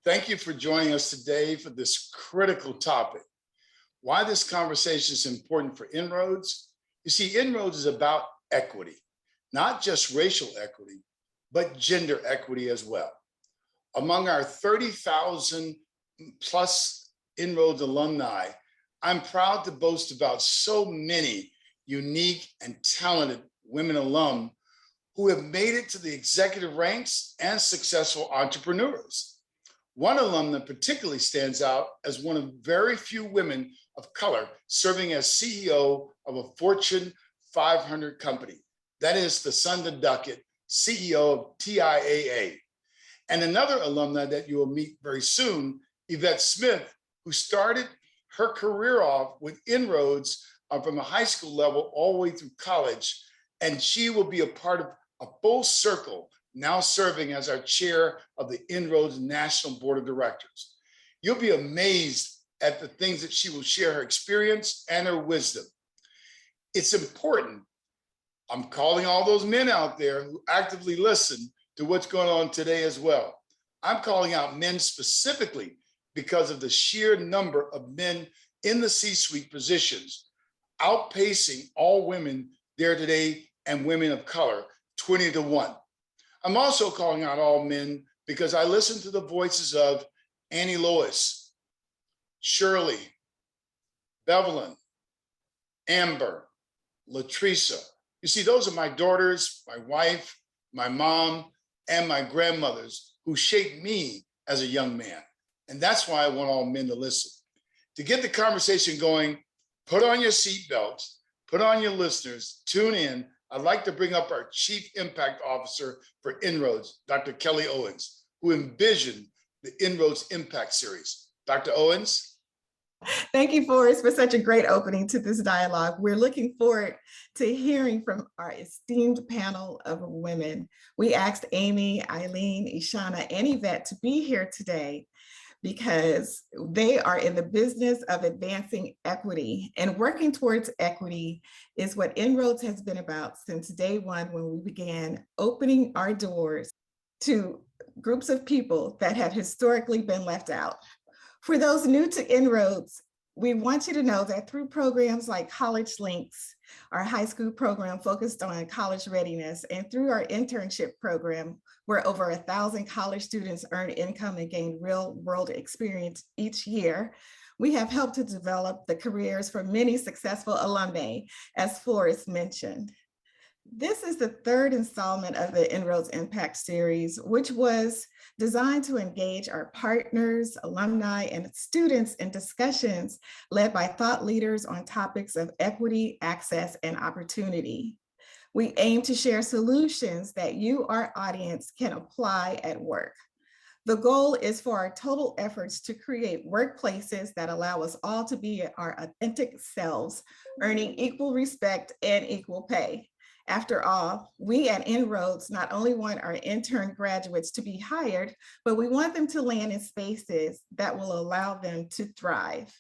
Thank you for joining us today for this critical topic. Why this conversation is important for Inroads? You see, Inroads is about equity, not just racial equity, but gender equity as well. Among our 30,000 plus Inroads alumni, I'm proud to boast about so many unique and talented women alum who have made it to the executive ranks and successful entrepreneurs. One alumna particularly stands out as one of very few women of color serving as CEO of a Fortune 500 company. That is the Sunda Duckett, CEO of TIAA. And another alumna that you will meet very soon, Yvette Smith, who started her career off with Inroads from a high school level all the way through college. And she will be a part of a full circle, now serving as our chair of the Inroads National Board of Directors. You'll be amazed at the things that she will share, her experience and her wisdom. It's important. I'm calling all those men out there who actively listen to what's going on today as well. I'm calling out men specifically because of the sheer number of men in the C-suite positions, outpacing all women there today and women of color, 20-1. I'm also calling out all men because I listen to the voices of Annie Lois, Shirley, Bevelyn, Amber, Latricia. You see, those are my daughters, my wife, my mom, and my grandmothers who shaped me as a young man. And that's why I want all men to listen. To get the conversation going, put on your seatbelts, put on your listeners, tune in. I'd like to bring up our Chief Impact Officer for Inroads, Dr. Kelly Owens, who envisioned the Inroads Impact Series. Dr. Owens. Thank you, Forrest, for such a great opening to this dialogue. We're looking forward to hearing from our esteemed panel of women. We asked Amy, Eileen, Ishana, and Yvette to be here today because they are in the business of advancing equity, and working towards equity is what Inroads has been about since day one, when we began opening our doors to groups of people that have historically been left out. For those new to Inroads, we want you to know that through programs like College Links, our high school program focused on college readiness, and through our internship program, where over 1,000 college students earn income and gain real world experience each year, we have helped to develop the careers for many successful alumni, as Forrest mentioned. This is the third installment of the Inroads Impact Series, which was designed to engage our partners, alumni, and students in discussions led by thought leaders on topics of equity, access, and opportunity. We aim to share solutions that you, our audience, can apply at work. The goal is for our total efforts to create workplaces that allow us all to be our authentic selves, earning equal respect and equal pay. After all, we at Inroads not only want our intern graduates to be hired, but we want them to land in spaces that will allow them to thrive.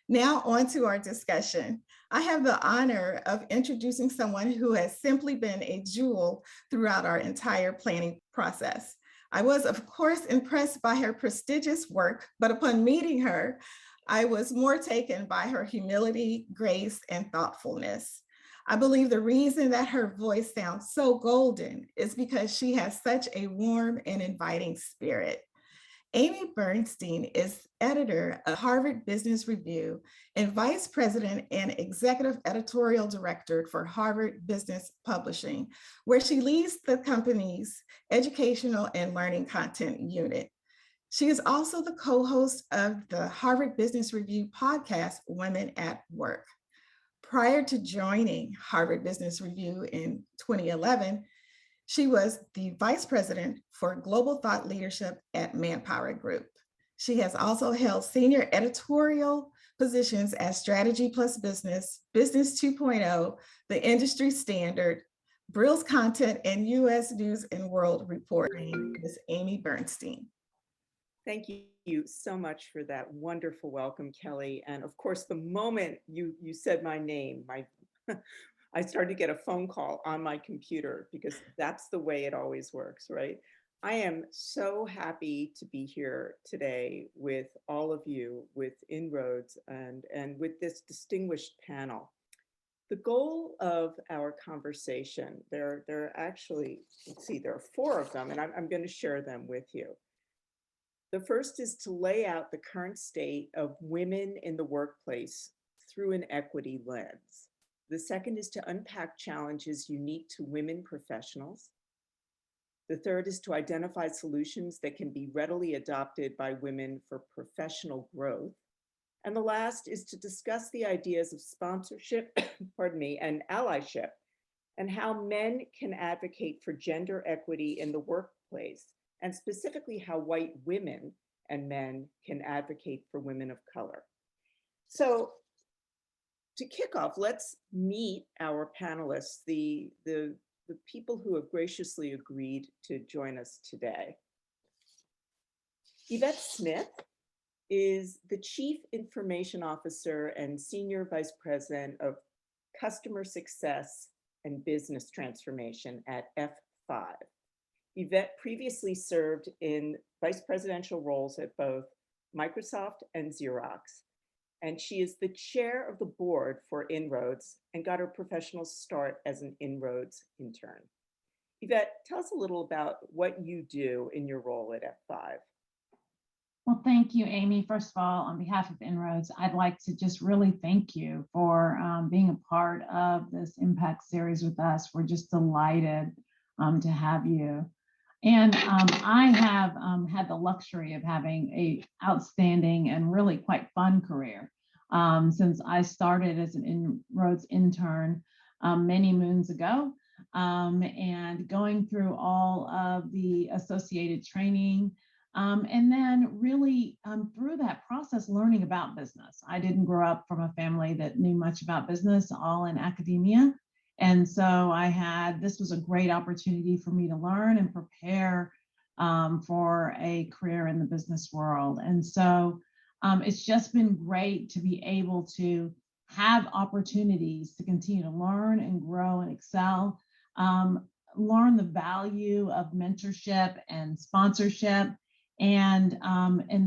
Now on to our discussion. I have the honor of introducing someone who has simply been a jewel throughout our entire planning process. I was, of course, impressed by her prestigious work, but upon meeting her, I was more taken by her humility, grace, and thoughtfulness. I believe the reason that her voice sounds so golden is because she has such a warm and inviting spirit. Amy Bernstein is editor of Harvard Business Review and vice president and executive editorial director for Harvard Business Publishing, where she leads the company's educational and learning content unit. She is also the co-host of the Harvard Business Review podcast, Women at Work. Prior to joining Harvard Business Review in 2011, she was the vice president for global thought leadership at Manpower Group. She has also held senior editorial positions at Strategy Plus Business, Business 2.0, The Industry Standard, Brill's Content, and U.S. News and World Reporting. Ms. Amy Bernstein. Thank you so much for that wonderful welcome, Kelly. And of course, the moment you said my name, I started to get a phone call on my computer because that's the way it always works, right? I am so happy to be here today with all of you, with Inroads, and with this distinguished panel. The goal of our conversation, there are actually, let's see, there are 4 of them, and I'm going to share them with you. The first is to lay out the current state of women in the workplace through an equity lens. The second is to unpack challenges unique to women professionals. The third is to identify solutions that can be readily adopted by women for professional growth. And the last is to discuss the ideas of sponsorship, pardon me, and allyship, and how men can advocate for gender equity in the workplace, and specifically how white women and men can advocate for women of color. So to kick off, let's meet our panelists, the people who have graciously agreed to join us today. Yvette Smith is the Chief Information Officer and Senior Vice President of Customer Success and Business Transformation at F5. Yvette previously served in vice presidential roles at both Microsoft and Xerox, and she is the chair of the board for Inroads and got her professional start as an Inroads intern. Yvette, tell us a little about what you do in your role at F5. Well, thank you, Amy. First of all, on behalf of Inroads, I'd like to just really thank you for being a part of this Impact series with us. We're just delighted to have you. And I have had the luxury of having an outstanding and really quite fun career since I started as an Inroads intern many moons ago, and going through all of the associated training, and then really through that process learning about business. I didn't grow up from a family that knew much about business, all in academia. And so this was a great opportunity for me to learn and prepare for a career in the business world. And so it's just been great to be able to have opportunities to continue to learn and grow and excel, learn the value of mentorship and sponsorship, and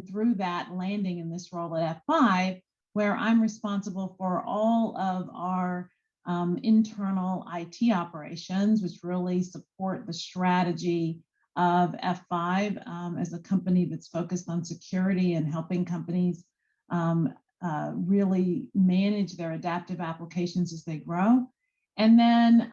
through that landing in this role at F5, where I'm responsible for all of our internal IT operations, which really support the strategy of F5 as a company that's focused on security and helping companies really manage their adaptive applications as they grow. And then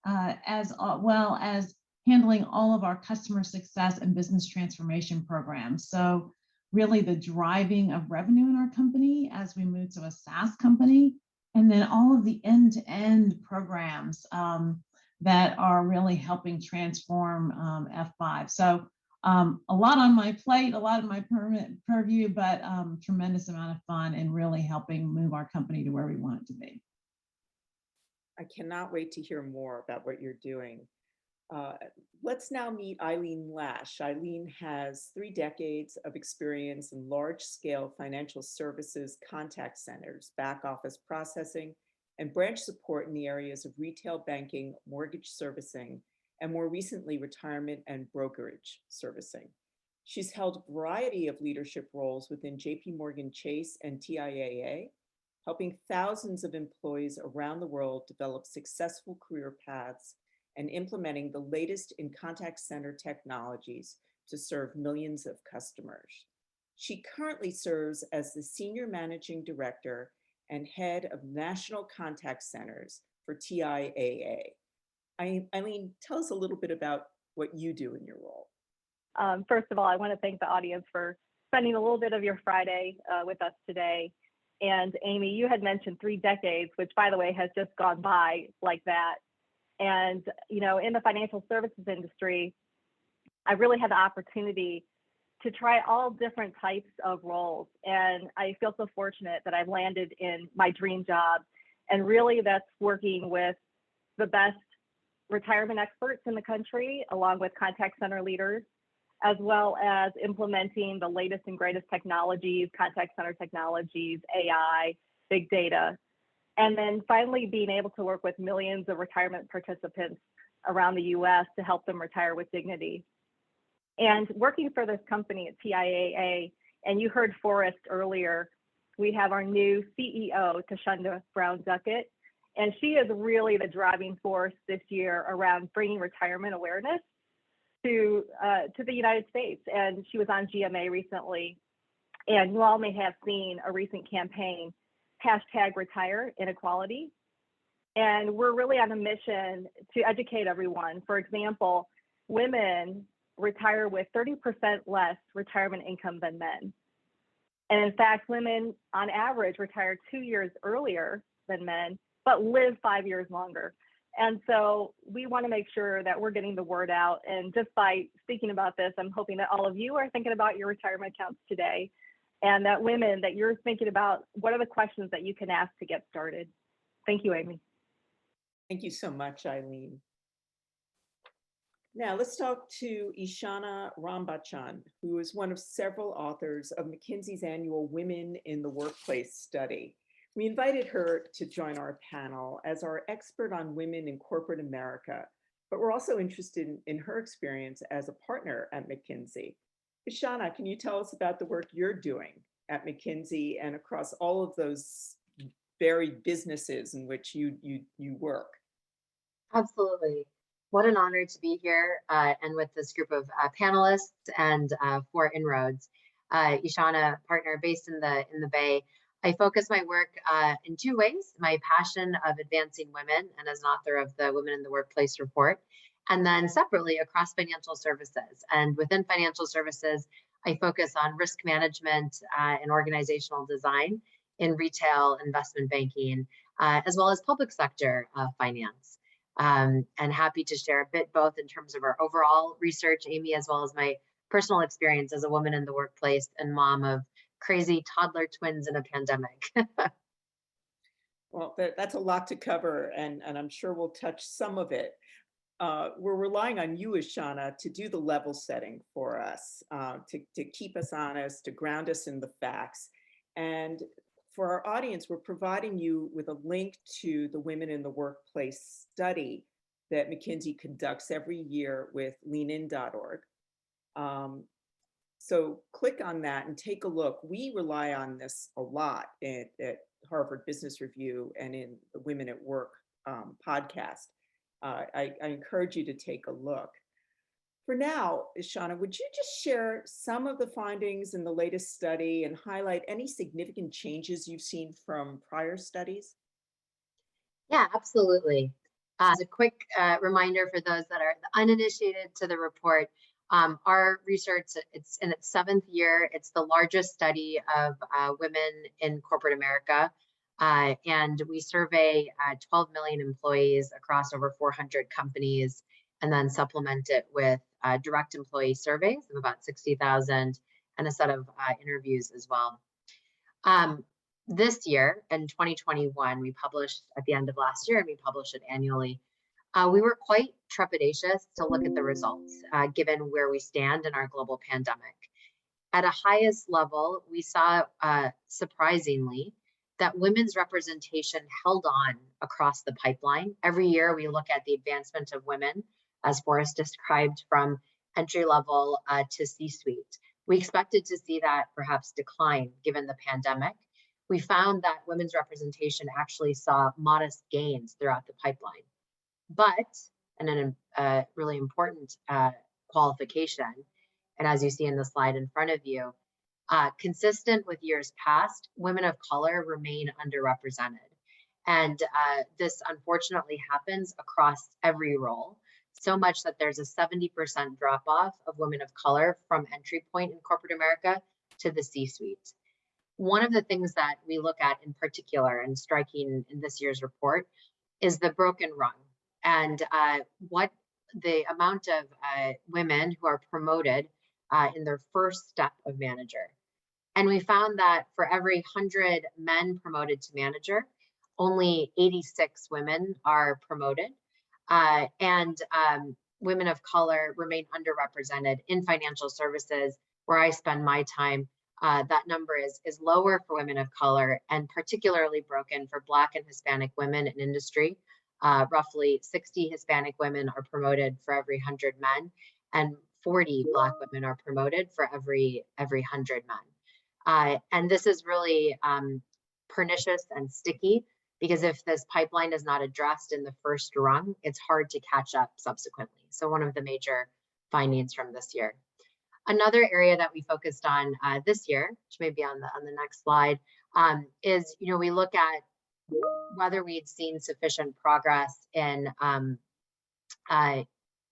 as well as handling all of our customer success and business transformation programs. So really the driving of revenue in our company as we move to a SaaS company, and then all of the end-to-end programs that are really helping transform F5. So a lot on my plate, a lot of my purview, but tremendous amount of fun and really helping move our company to where we want it to be. I cannot wait to hear more about what you're doing. Let's now meet Eileen Lash. Eileen has 3 decades of experience in large-scale financial services contact centers, back office processing, and branch support in the areas of retail banking, mortgage servicing, and more recently, retirement and brokerage servicing. She's held a variety of leadership roles within JP Morgan Chase and TIAA, helping thousands of employees around the world develop successful career paths and implementing the latest in contact center technologies to serve millions of customers. She currently serves as the Senior Managing Director and Head of National Contact Centers for TIAA. Eileen, tell us a little bit about what you do in your role. First of all, I want to thank the audience for spending a little bit of your Friday with us today. And Amy, you had mentioned 3 decades, which by the way, has just gone by like that. And, you know, in the financial services industry, I really had the opportunity to try all different types of roles. And I feel so fortunate that I've landed in my dream job. And really that's working with the best retirement experts in the country, along with contact center leaders, as well as implementing the latest and greatest technologies, contact center technologies, AI, big data. And then finally being able to work with millions of retirement participants around the US to help them retire with dignity. And working for this company at TIAA, and you heard Forrest earlier, we have our new CEO, Tashunda Brown Duckett, and she is really the driving force this year around bringing retirement awareness to the United States. And she was on GMA recently, and you all may have seen a recent campaign, #RetireInequality. And we're really on a mission to educate everyone. For example, women retire with 30% less retirement income than men. And in fact, women on average retire 2 years earlier than men, but live 5 years longer. And so we want to make sure that we're getting the word out. And just by speaking about this, I'm hoping that all of you are thinking about your retirement accounts today, and that women, that you're thinking about what are the questions that you can ask to get started. Thank you, Amy. Thank you so much, Eileen. Now let's talk to Ishana Rambachan, who is one of several authors of McKinsey's annual Women in the Workplace study. We invited her to join our panel as our expert on women in corporate America, but we're also interested in her experience as a partner at McKinsey. Ishana, can you tell us about the work you're doing at McKinsey and across all of those varied businesses in which you work? Absolutely. What an honor to be here and with this group of panelists and for Inroads. Ishana, partner based in the Bay. I focus my work in 2 ways: my passion of advancing women, and as an author of the Women in the Workplace report, and then separately across financial services. And within financial services, I focus on risk management and organizational design in retail, investment banking, as well as public sector finance. And happy to share a bit both in terms of our overall research, Amy, as well as my personal experience as a woman in the workplace and mom of crazy toddler twins in a pandemic. Well, that's a lot to cover, and I'm sure we'll touch some of it. We're relying on you, Ishana, to do the level setting for us, to keep us honest, to ground us in the facts. And for our audience, we're providing you with a link to the Women in the Workplace study that McKinsey conducts every year with leanin.org. So click on that and take a look. We rely on this a lot at Harvard Business Review and in the Women at Work podcast. I encourage you to take a look. For now, Ishana, would you just share some of the findings in the latest study and highlight any significant changes you've seen from prior studies? Yeah, absolutely. As a quick reminder for those that are uninitiated to the report, our research, it's in its 7th year. It's the largest study of women in corporate America. And we survey 12 million employees across over 400 companies, and then supplement it with direct employee surveys of about 60,000 and a set of interviews as well. This year, in 2021, we published at the end of last year, and we publish it annually. We were quite trepidatious to look at the results, given where we stand in our global pandemic. At a highest level, we saw, surprisingly, that women's representation held on across the pipeline. Every year, we look at the advancement of women, as Forrest described, from entry level to C-suite. We expected to see that perhaps decline given the pandemic. We found that women's representation actually saw modest gains throughout the pipeline. But, and a really important qualification, and as you see in the slide in front of you, Consistent with years past, women of color remain underrepresented. And this unfortunately happens across every role, so much that there's a 70% drop off of women of color from entry point in corporate America to the C-suite. One of the things that we look at in particular and striking in this year's report is the broken rung and what the amount of women who are promoted in their first step of manager. And we found that for every 100 men promoted to manager, only 86 women are promoted. Women of color remain underrepresented in financial services, where I spend my time. That number is lower for women of color and particularly broken for Black and Hispanic women in industry. Roughly 60 Hispanic women are promoted for every 100 men, and 40 Black women are promoted for every 100 men. And this is really pernicious and sticky, because if this pipeline is not addressed in the first rung, it's hard to catch up subsequently. So one of the major findings from this year. Another area that we focused on this year, which may be on the next slide, is we look at whether we'd seen sufficient progress in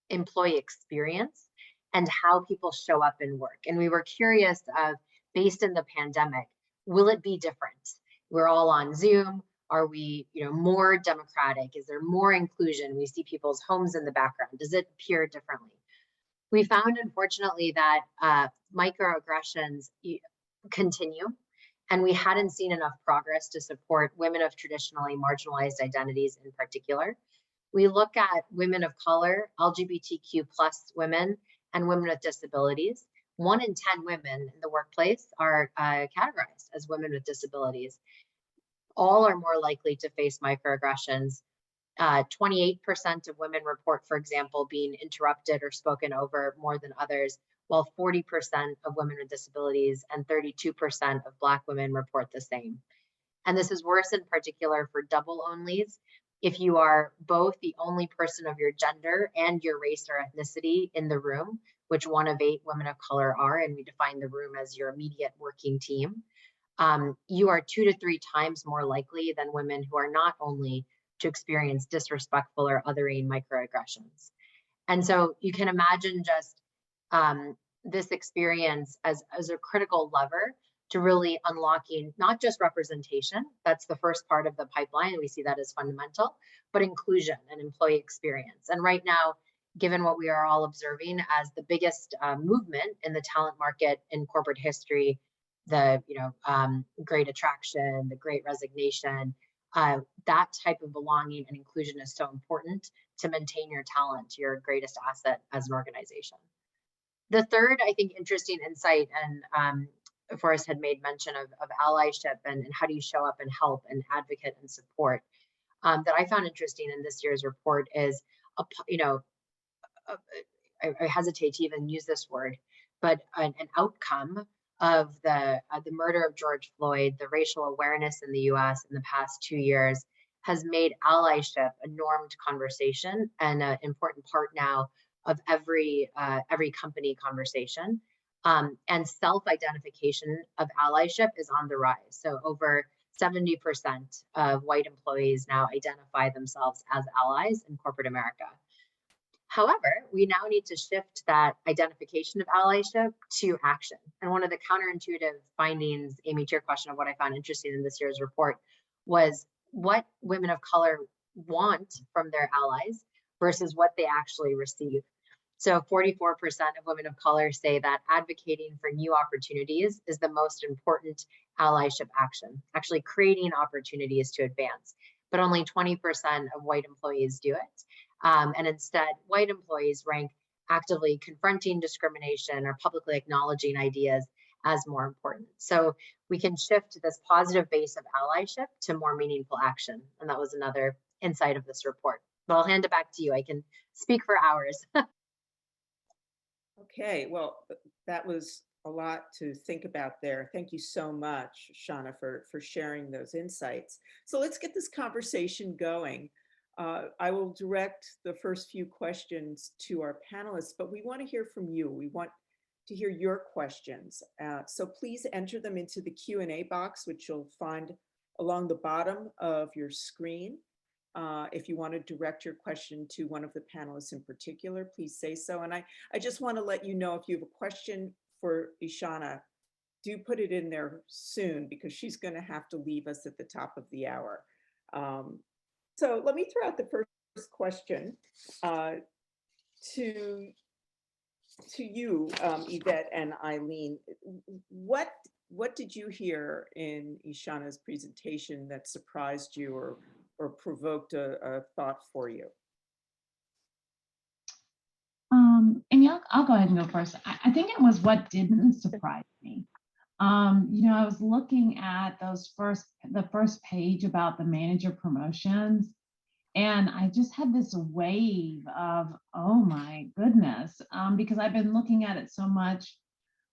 employee experience and how people show up in work. And we were curious of, based in the pandemic, will it be different? We're all on Zoom. Are we, more democratic? Is there more inclusion? We see people's homes in the background. Does it appear differently? We found, unfortunately, that microaggressions continue, and we hadn't seen enough progress to support women of traditionally marginalized identities in particular. We look at women of color, LGBTQ+ women, and women with disabilities. 1 in 10 women in the workplace are categorized as women with disabilities. All are more likely to face microaggressions. 28% of women report, for example, being interrupted or spoken over more than others, while 40% of women with disabilities and 32% of Black women report the same. And this is worse in particular for double onlys. If you are both the only person of your gender and your race or ethnicity in the room, which 1 of 8 women of color are, and we define the room as your immediate working team, you are 2 to 3 times more likely than women who are not only to experience disrespectful or othering microaggressions. And so you can imagine just this experience as a critical lever to really unlocking not just representation, that's the first part of the pipeline, and we see that as fundamental, but inclusion and employee experience. And right now, given what we are all observing as the biggest movement in the talent market in corporate history, the great attraction, the great resignation, that type of belonging and inclusion is so important to maintain your talent, your greatest asset as an organization. The third, I think, interesting insight, and Forrest had made mention of allyship and how do you show up and help and advocate and support, that I found interesting in this year's report is, I hesitate to even use this word, but an outcome of the murder of George Floyd, the racial awareness in the US in the past 2 years has made allyship a normed conversation and an important part now of every company conversation. And self-identification of allyship is on the rise. So over 70% of white employees now identify themselves as allies in corporate America. However, we now need to shift that identification of allyship to action. And one of the counterintuitive findings, Amy, to your question of what I found interesting in this year's report, was what women of color want from their allies versus what they actually receive. So 44% of women of color say that advocating for new opportunities is the most important allyship action, actually creating opportunities to advance. But only 20% of white employees do it. And instead, white employees rank actively confronting discrimination or publicly acknowledging ideas as more important. So we can shift this positive base of allyship to more meaningful action. And that was another insight of this report. But I'll hand it back to you. I can speak for hours. Okay, well, that was a lot to think about there. Thank you so much, Shauna, for sharing those insights. So let's get this conversation going. I will direct the first few questions to our panelists, but we want to hear from you. We want to hear your questions. So please enter them into the Q&A box, which you'll find along the bottom of your screen. If you want to direct your question to one of the panelists in particular, please say so. And I just want to let you know, if you have a question for Ishana, do put it in there soon, because she's going to have to leave us at the top of the hour. So let me throw out the first question to you, Yvette and Eileen. What did you hear in Ishana's presentation that surprised you or provoked a thought for you? Amy, I'll go ahead and go first. I think it was what didn't surprise me. I was looking at the first page about the manager promotions, and I just had this wave of, oh my goodness, because I've been looking at it so much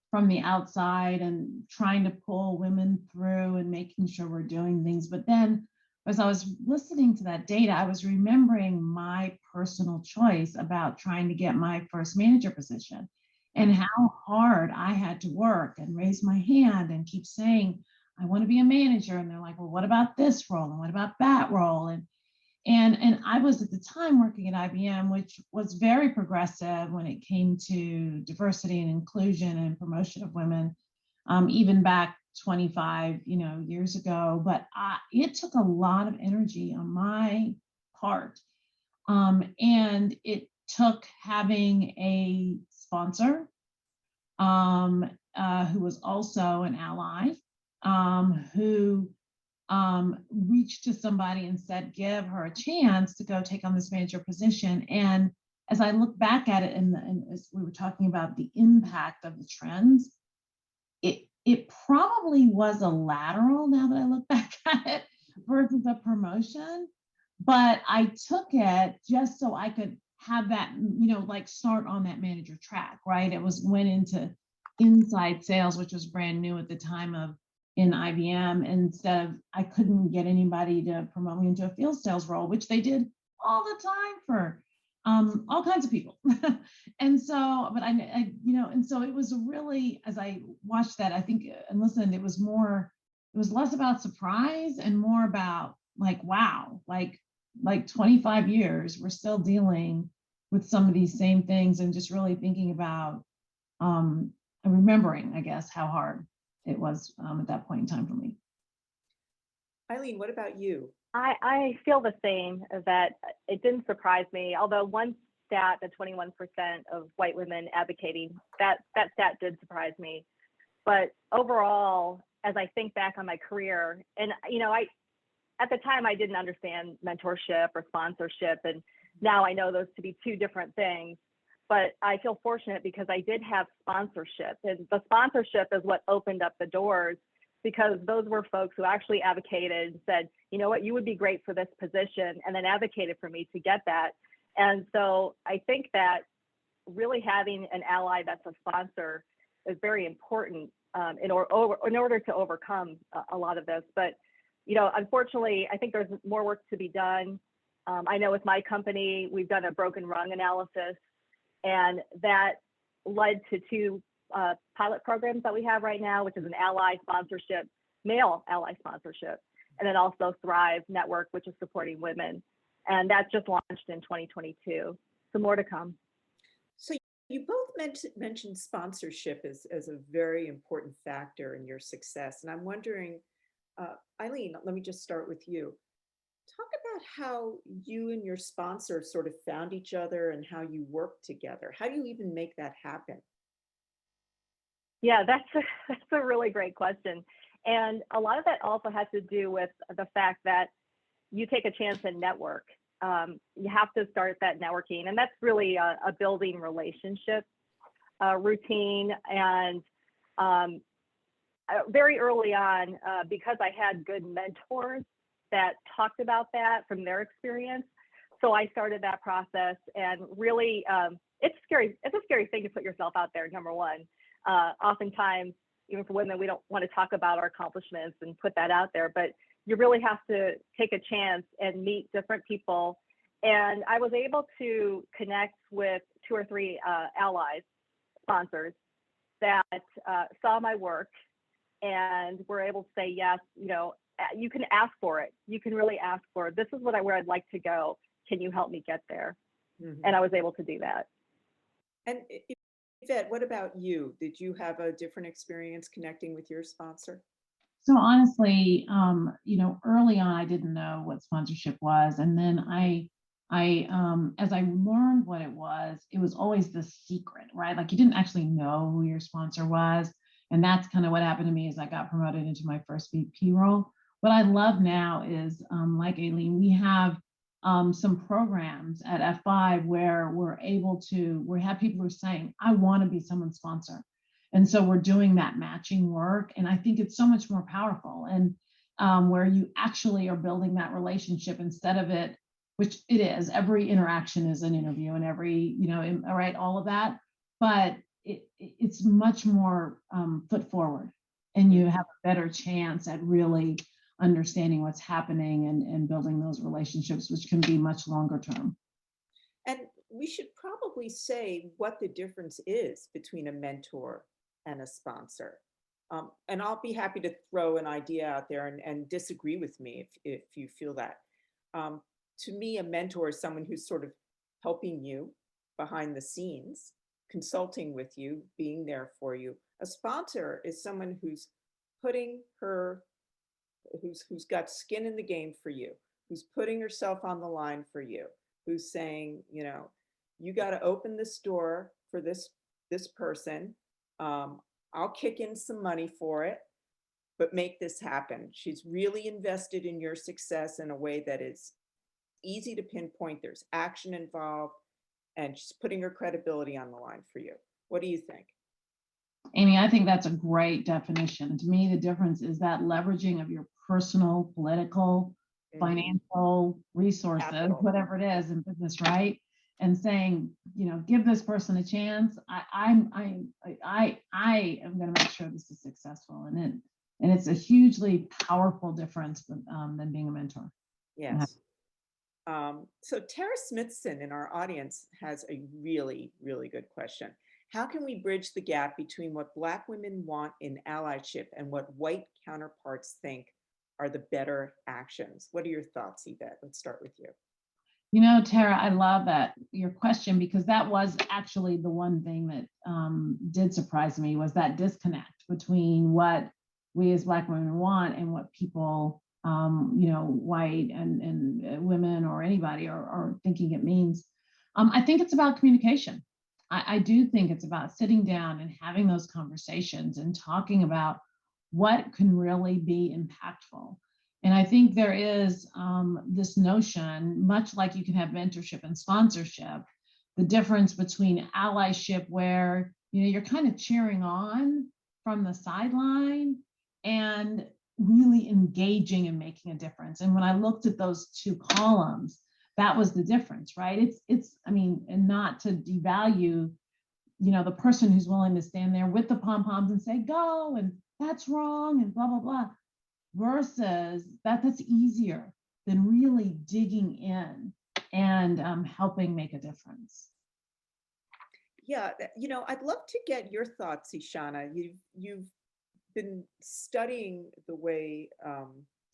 from the outside and trying to pull women through and making sure we're doing things. But then as I was listening to that data, I was remembering my personal choice about trying to get my first manager position and how hard I had to work and raise my hand and keep saying, I want to be a manager. And they're like, well, what about this role? And what about that role? And I was at the time working at IBM, which was very progressive when it came to diversity and inclusion and promotion of women, even back 25 years ago. But it took a lot of energy on my part. And it took having a sponsor who was also an ally, who reached to somebody and said, give her a chance to go take on this manager position. And as I look back at it, and as we were talking about the impact of the trends, it probably was a lateral, now that I look back at it, versus a promotion. But I took it just so I could have that, like start on that manager track, right? It went into inside sales, which was brand new at the time in IBM. Instead of, I couldn't get anybody to promote me into a field sales role, which they did all the time for all kinds of people. And so, but and so it was really, as I watched that, I think, and listened, it was less about surprise and more about like, wow, like 25 years, we're still dealing with some of these same things, and just really thinking about and remembering, I guess, how hard it was at that point in time for me. Eileen, what about you? I feel the same, that it didn't surprise me, although one stat, the 21% of white women advocating, that stat did surprise me. But overall, as I think back on my career, and at the time I didn't understand mentorship or sponsorship, and now I know those to be two different things. But I feel fortunate because I did have sponsorship, and the sponsorship is what opened up the doors, because those were folks who actually advocated and said, you know what, you would be great for this position, and then advocated for me to get that. And so I think that really having an ally that's a sponsor is very important in order to overcome a lot of this. But, unfortunately, I think there's more work to be done. I know with my company, we've done a broken rung analysis, and that led to two pilot programs that we have right now, which is an ally sponsorship, male ally sponsorship, and then also Thrive Network, which is supporting women. And that just launched in 2022. So more to come. So you both mentioned sponsorship as a very important factor in your success. And I'm wondering, Eileen, let me just start with you. Talk about how you and your sponsor sort of found each other and how you work together. How do you even make that happen? Yeah, that's a really great question. And a lot of that also has to do with the fact that you take a chance and network. You have to start that networking, and that's really a building relationship routine. And very early on, because I had good mentors that talked about that from their experience, so I started that process. And really, it's scary. It's a scary thing to put yourself out there, number one. Oftentimes, even for women, we don't want to talk about our accomplishments and put that out there, but you really have to take a chance and meet different people. And I was able to connect with 2 or 3 allies, sponsors, that saw my work and were able to say, yes, you can ask for it. You can really ask for it. This is where I'd like to go. Can you help me get there? Mhm. And I was able to do that. And Yvette, what about you? Did you have a different experience connecting with your sponsor? So honestly, early on, I didn't know what sponsorship was. And then as I learned what it was always the secret, right? Like you didn't actually know who your sponsor was. And that's kind of what happened to me as I got promoted into my first VP role. What I love now is, like Aileen, we have some programs at F5 where we have people who are saying, I want to be someone's sponsor. And so we're doing that matching work. And I think it's so much more powerful. And where you actually are building that relationship instead of it, which it is, every interaction is an interview and every, right, all of that. But it's much more foot forward, and you have a better chance at really understanding what's happening and building those relationships, which can be much longer term. And we should probably say what the difference is between a mentor and a sponsor. And I'll be happy to throw an idea out there and disagree with me if you feel that. To me, a mentor is someone who's sort of helping you behind the scenes, consulting with you, being there for you. A sponsor is someone who's who's got skin in the game for you, who's putting herself on the line for you, who's saying, you got to open this door for this person. I'll kick in some money for it, but make this happen. She's really invested in your success in a way that is easy to pinpoint. There's action involved, and she's putting her credibility on the line for you. What do you think? Amy, I think that's a great definition. To me, the difference is that leveraging of your personal, political, financial resources, Capital. whatever it is in business, right? And saying, give this person a chance. I am going to make sure this is successful, and it's a hugely powerful difference than being a mentor. Yes. So Tara Smithson in our audience has a really, really good question. How can we bridge the gap between what Black women want in allyship and what white counterparts think are the better actions? What are your thoughts, Yvette? Let's start with you. Tara, I love your question, because that was actually the one thing that did surprise me, was that disconnect between what we as Black women want and what people, white and women or anybody are thinking it means. I think it's about communication. I do think it's about sitting down and having those conversations and talking about what can really be impactful. And I think there is this notion, much like you can have mentorship and sponsorship, the difference between allyship, where you're kind of cheering on from the sideline, and really engaging and making a difference. And when I looked at those two columns, that was the difference, right? And not to devalue, the person who's willing to stand there with the pom-poms and say, go, and that's wrong, and blah, blah, blah, versus that's easier than really digging in and helping make a difference. Yeah, I'd love to get your thoughts, Ishana. You've been studying the way,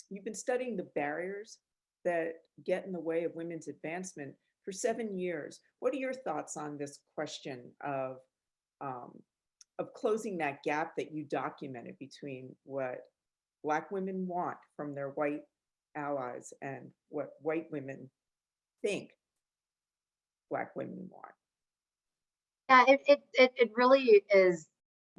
you've been studying the barriers that get in the way of women's advancement for 7 years. What are your thoughts on this question of closing that gap that you documented between what Black women want from their white allies and what white women think Black women want? Yeah, it really is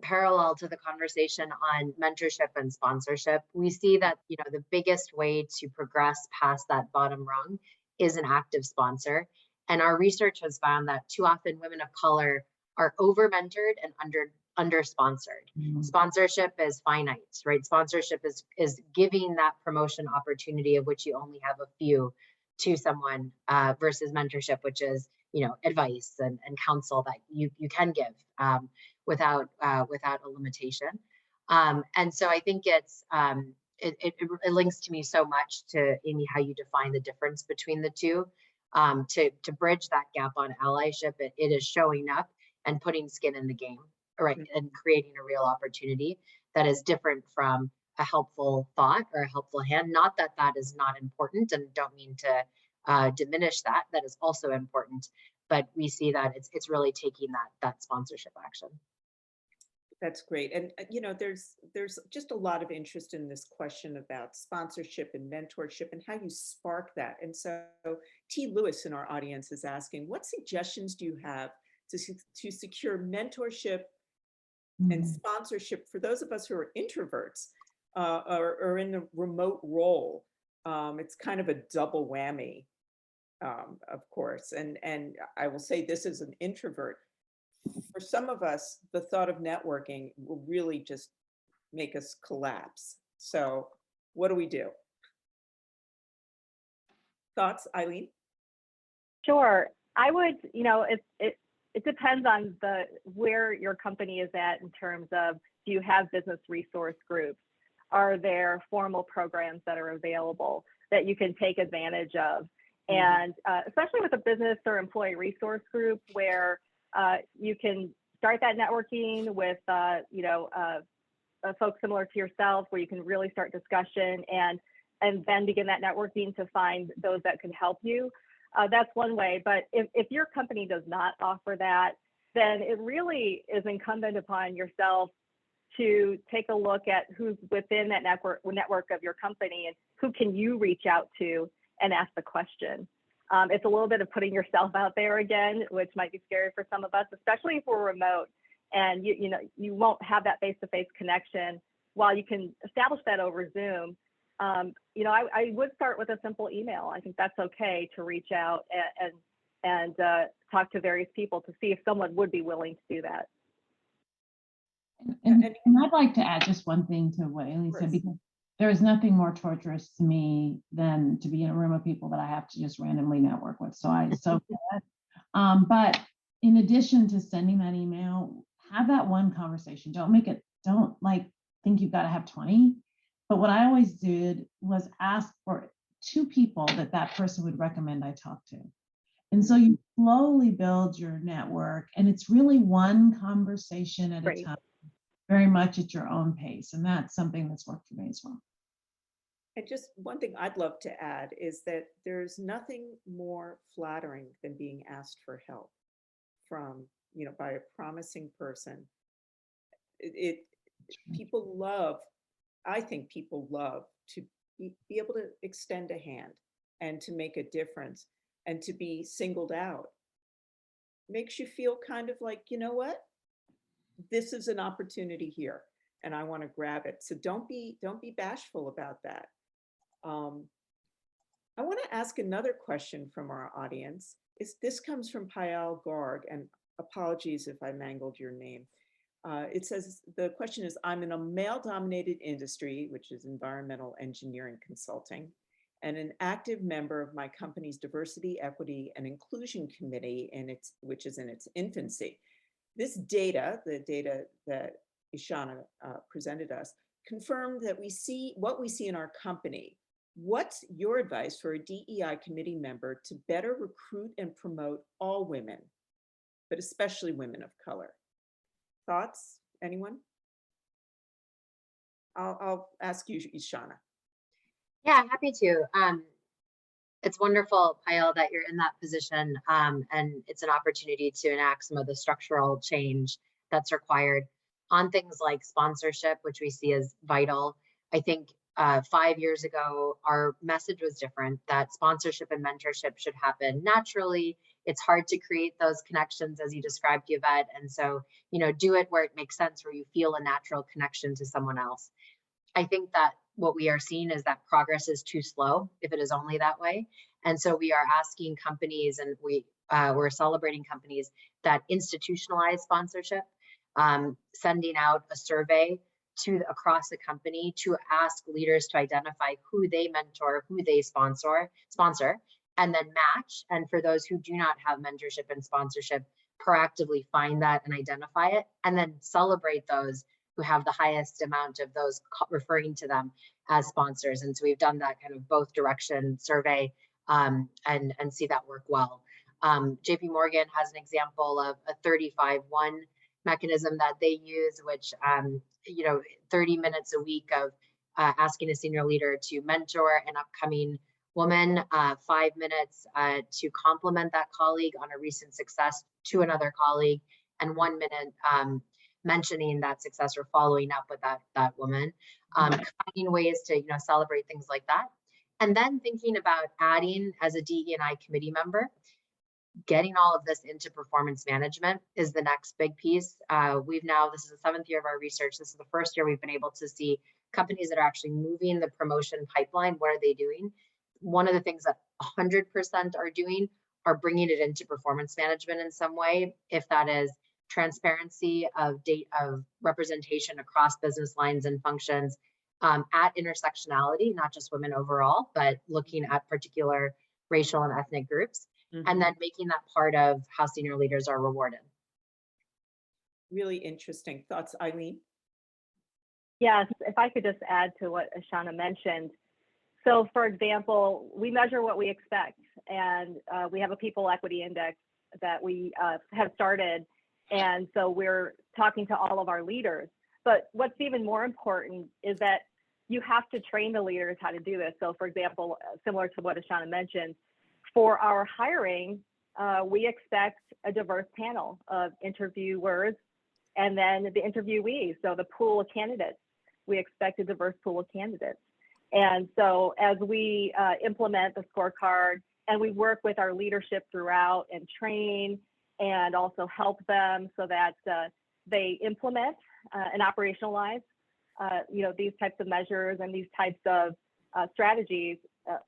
parallel to the conversation on mentorship and sponsorship. We see that, the biggest way to progress past that bottom rung is an active sponsor. And our research has found that too often women of color are over mentored and under sponsored. Mm-hmm. Sponsorship is finite, right? Sponsorship is giving that promotion opportunity, of which you only have a few, to someone, versus mentorship, which is, advice and counsel that you can give without a limitation. And so I think it links to me so much to, Amy, how you define the difference between the two. To bridge that gap on allyship, it is showing up and putting skin in the game. right, and creating a real opportunity that is different from a helpful thought or a helpful hand. Not that that is not important, and don't mean to diminish that. That is also important, but we see that it's really taking that sponsorship action. That's great. And there's just a lot of interest in this question about sponsorship and mentorship and how you spark that. And so T. Lewis in our audience is asking, what suggestions do you have to secure mentorship and sponsorship for those of us who are introverts or in the remote role? It's kind of a double whammy, of course. And I will say this as an introvert. For some of us, the thought of networking will really just make us collapse. So what do we do? Thoughts, Eileen? Sure. I would, it depends on where your company is at in terms of, do you have business resource groups? Are there formal programs that are available that you can take advantage of? And especially with a business or employee resource group where you can start that networking with, folks similar to yourself, where you can really start discussion and then begin that networking to find those that can help you. That's one way. But if your company does not offer that, then it really is incumbent upon yourself to take a look at who's within that network of your company and who can you reach out to and ask the question. It's a little bit of putting yourself out there again, which might be scary for some of us, especially if we're remote and you won't have that face-to-face connection. While you can establish that over Zoom, I would start with a simple email. I think that's okay to reach out and talk to various people to see if someone would be willing to do that. And I'd like to add just one thing to what Aileen said, because there is nothing more torturous to me than to be in a room of people that I have to just randomly network with. So but in addition to sending that email, have that one conversation. Don't think you've got to have 20. But what I always did was ask for 2 people that person would recommend I talk to. And so you slowly build your network, and it's really one conversation at a time, very much at your own pace. And that's something that's worked for me as well. And just one thing I'd love to add is that there's nothing more flattering than being asked for help from, by a promising person. I think people love to be able to extend a hand and to make a difference and to be singled out. Makes you feel kind of like, you know what? This is an opportunity here and I want to grab it. So don't be bashful about that. I want to ask another question from our audience. This comes from Payal Garg, and apologies if I mangled your name. It says, the question is, I'm in a male-dominated industry, which is environmental engineering consulting, and an active member of my company's diversity, equity, and inclusion committee, which is in its infancy. This data, the data that Ishana presented us, confirmed that we see what we see in our company. What's your advice for a DEI committee member to better recruit and promote all women, but especially women of color? Thoughts, anyone? I'll ask you, Ishana. Yeah, happy to. It's wonderful, Payal, that you're in that position, and it's an opportunity to enact some of the structural change that's required on things like sponsorship, which we see as vital. I think 5 years ago, our message was different, that sponsorship and mentorship should happen naturally. It's hard to create those connections, as you described, Yvette. And so, do it where it makes sense, where you feel a natural connection to someone else. I think that what we are seeing is that progress is too slow if it is only that way. And so we are asking companies, and we're celebrating companies that institutionalize sponsorship, sending out a survey across the company to ask leaders to identify who they mentor, who they sponsor, and then match. And for those who do not have mentorship and sponsorship, proactively find that and identify it, and then celebrate those who have the highest amount of those referring to them as sponsors. And so we've done that kind of both direction survey and see that work well. JP Morgan has an example of a 35-1 mechanism that they use, which, 30 minutes a week of asking a senior leader to mentor an upcoming woman, 5 minutes to compliment that colleague on a recent success to another colleague, and 1 minute mentioning that success or following up with that woman, finding ways to celebrate things like that. And then thinking about adding, as a DE&I committee member, getting all of this into performance management is the next big piece. This is the 7th year of our research. This is the first year we've been able to see companies that are actually moving the promotion pipeline. What are they doing? One of the things that 100% are doing are bringing it into performance management in some way, if that is transparency of representation across business lines and functions, at intersectionality, not just women overall, but looking at particular racial and ethnic groups, and then making that part of how senior leaders are rewarded. Really interesting thoughts, Eileen. Yes, if I could just add to what Ishana mentioned. So for example, we measure what we expect, and we have a people equity index that we have started. And so we're talking to all of our leaders. But what's even more important is that you have to train the leaders how to do this. So for example, similar to what Ishana mentioned, for our hiring, we expect a diverse panel of interviewers and then the interviewees, so the pool of candidates. We expect a diverse pool of candidates. And so as we implement the scorecard and we work with our leadership throughout and train and also help them so that they implement and operationalize these types of measures and these types of strategies,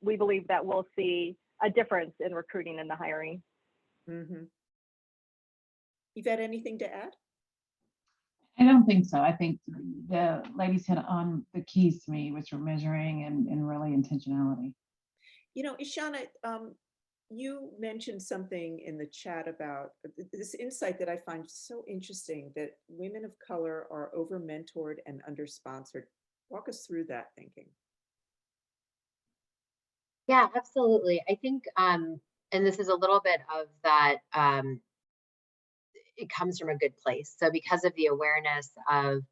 we believe that we'll see a difference in recruiting and the hiring. Yvette, anything to add? I don't think so. I think the ladies hit on the keys to me, which were measuring and really intentionality. Ishana, you mentioned something in the chat about this insight that I find so interesting, that women of color are over-mentored and under-sponsored. Walk us through that thinking. Yeah, absolutely. I think, and this is a little bit of that, it comes from a good place. So because of the awareness of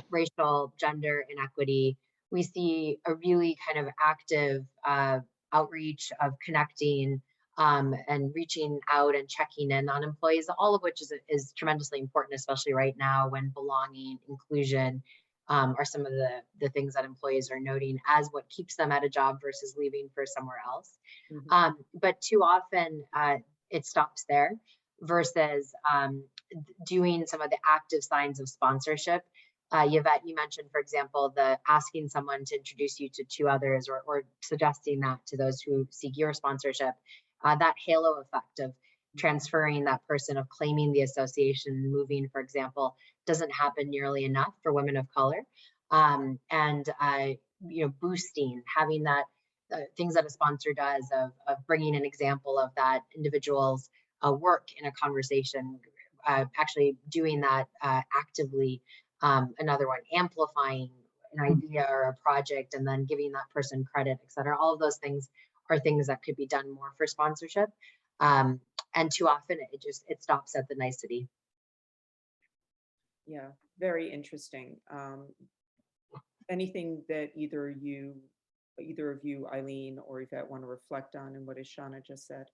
racial, gender inequity, we see a really kind of active outreach of connecting and reaching out and checking in on employees, all of which is tremendously important, especially right now when belonging, inclusion are some of the things that employees are noting as what keeps them at a job versus leaving for somewhere else. But too often it stops there versus doing some of the active signs of sponsorship. Yvette, you mentioned, for example, the asking someone to introduce you to 2 others or suggesting that to those who seek your sponsorship. That halo effect of transferring that person, of claiming the association, moving, for example, doesn't happen nearly enough for women of color. Boosting, having that things that a sponsor does of bringing an example of that individual's work in a conversation, actually doing that actively. Another one, amplifying an idea or a project and then giving that person credit, et cetera. All of those things are things that could be done more for sponsorship. And too often it stops at the nicety. Yeah, very interesting. Anything that either of you, Eileen or Yvette, want to reflect on in what Ishana just said?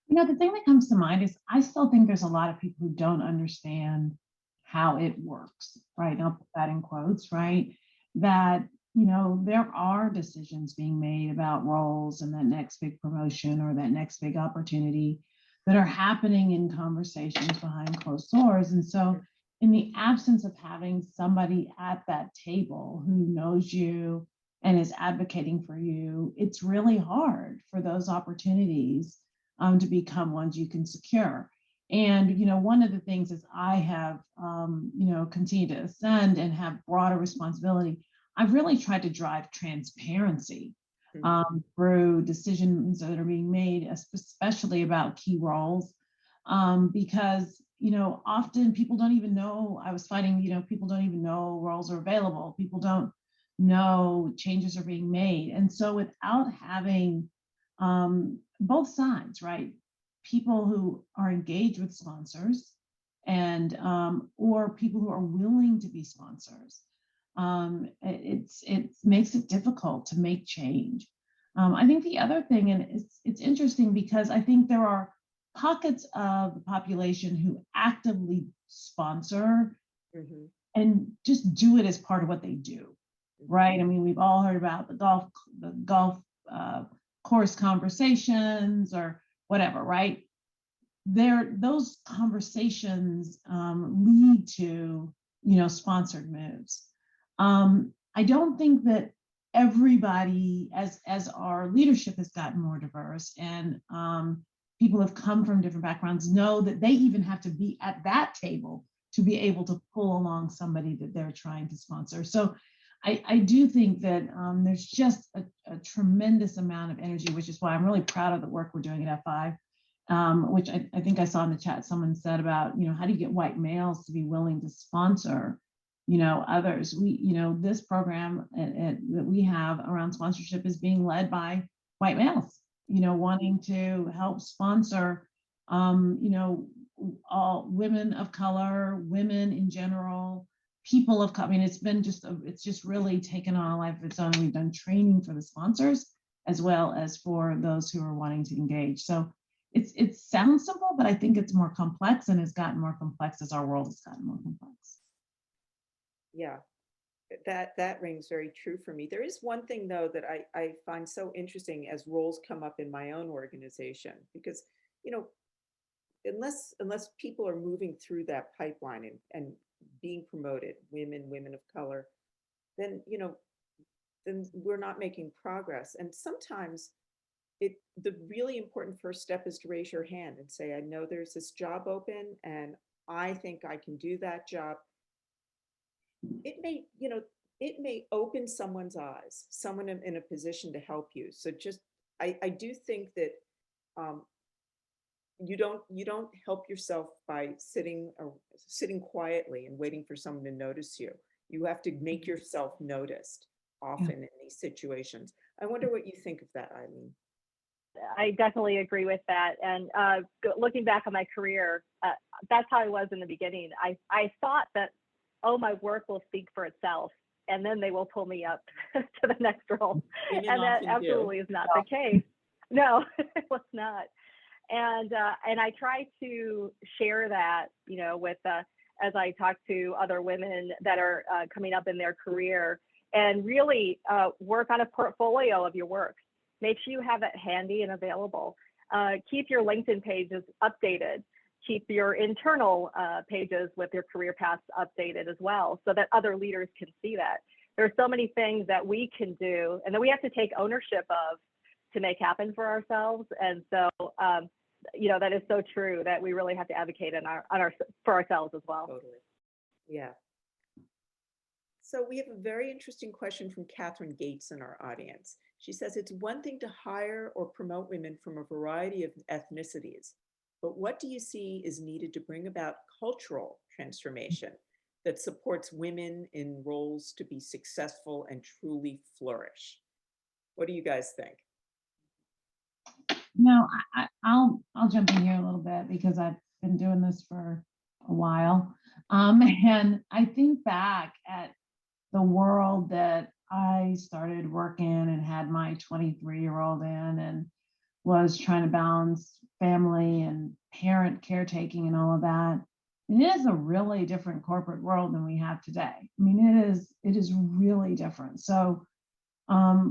The thing that comes to mind is I still think there's a lot of people who don't understand how it works, right? I'll put that in quotes, right? That, there are decisions being made about roles and that next big promotion or that next big opportunity that are happening in conversations behind closed doors. And so in the absence of having somebody at that table who knows you and is advocating for you, it's really hard for those opportunities to become ones you can secure. And, one of the things is I have, continued to ascend and have broader responsibility. I've really tried to drive transparency through decisions that are being made, especially about key roles, because, often people don't even know. I was finding, people don't even know roles are available. People don't know changes are being made. And so without having both sides, right? People who are engaged with sponsors and or people who are willing to be sponsors. It makes it difficult to make change. I think the other thing, and it's interesting because I think there are pockets of the population who actively sponsor and just do it as part of what they do, right? I mean, we've all heard about the golf course conversations or whatever, right? Those conversations lead to, sponsored moves. I don't think that everybody, as our leadership has gotten more diverse and people have come from different backgrounds, know that they even have to be at that table to be able to pull along somebody that they're trying to sponsor. So I do think that there's just a tremendous amount of energy, which is why I'm really proud of the work we're doing at F5, which I think I saw in the chat, someone said about, how do you get white males to be willing to sponsor, others? This program that we have around sponsorship is being led by white males, wanting to help sponsor, all women of color, women in general, people of color. I mean, it's just really taken on a life of its own. We've done training for the sponsors as well as for those who are wanting to engage. So it sounds simple, but I think it's more complex, and it's gotten more complex as our world has gotten more complex. Yeah, that rings very true for me. There is one thing though that I find so interesting as roles come up in my own organization, because unless people are moving through that pipeline and being promoted, women of color, then then we're not making progress. And sometimes the really important first step is to raise your hand and say, I know there's this job open and I think I can do that job. It may open someone's eyes, someone in a position to help you. So just, I do think that you don't help yourself by sitting quietly and waiting for someone to notice you. You have to make yourself noticed often in these situations. I wonder what you think of that, Eileen. I definitely agree with that. And looking back on my career, that's how I was in the beginning. I thought that, my work will speak for itself, and then they will pull me up to the next role. And that absolutely is not the case. No, it was not. And I try to share that, with as I talk to other women that are coming up in their career, and really work on a portfolio of your work. Make sure you have it handy and available. Keep your LinkedIn pages updated. Keep your internal pages with your career paths updated as well, so that other leaders can see that. There are so many things that we can do and that we have to take ownership of to make happen for ourselves. And so, that is so true, that we really have to advocate for ourselves as well. Totally. Yeah. So we have a very interesting question from Catherine Gates in our audience. She says, it's one thing to hire or promote women from a variety of ethnicities, but what do you see is needed to bring about cultural transformation that supports women in roles to be successful and truly flourish? What do you guys think? I'll jump in here a little bit because I've been doing this for a while. And I think back at the world that I started working and had my 23-year-old in, and was trying to balance family and parent caretaking and all of that. And it is a really different corporate world than we have today. I mean, it is really different. So